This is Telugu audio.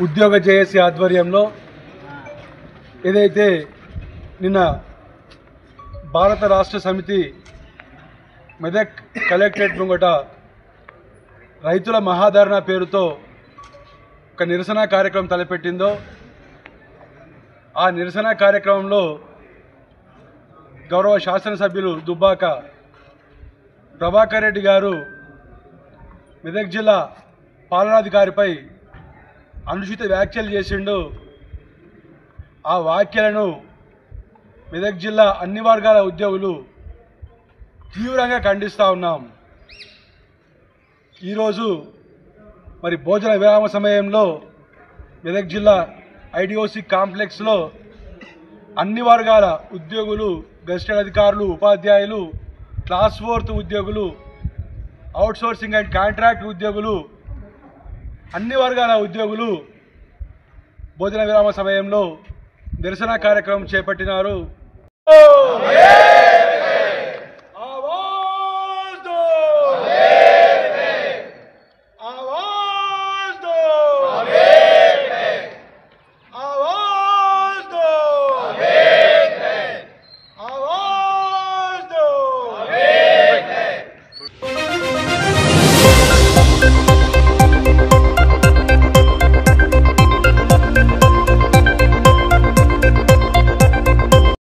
ఉద్యోగ జేఏసీ ఆధ్వర్యంలో ఏదైతే నిన్న భారత రాష్ట్ర సమితి మెదక్ కలెక్టరేట్ ముంగట రైతుల మహాధరణ పేరుతో ఒక నిరసన కార్యక్రమం తలపెట్టిందో ఆ నిరసన కార్యక్రమంలో గౌరవ శాసనసభ్యులు దుబ్బాక ప్రభాకర్ రెడ్డి గారు మెదక్ జిల్లా పాలనాధికారిపై అనుచిత వ్యాఖ్యలు చేసిండు. ఆ వ్యాఖ్యలను మెదక్ జిల్లా అన్ని వర్గాల ఉద్యోగులు తీవ్రంగా ఖండిస్తూ ఉన్నాం. ఈరోజు మరి భోజన విరామ సమయంలో మెదక్ జిల్లా ఐడిఓసి కాంప్లెక్స్లో అన్ని వర్గాల ఉద్యోగులు, గెస్టెడ్ అధికారులు, ఉపాధ్యాయులు, క్లాస్ 4 ఉద్యోగులు, అవుట్సోర్సింగ్ అండ్ కాంట్రాక్ట్ ఉద్యోగులు, అన్ని వర్గాల ఉద్యోగులు భోజన విరామ సమయంలో నిరసన కార్యక్రమం చేపట్టినారు.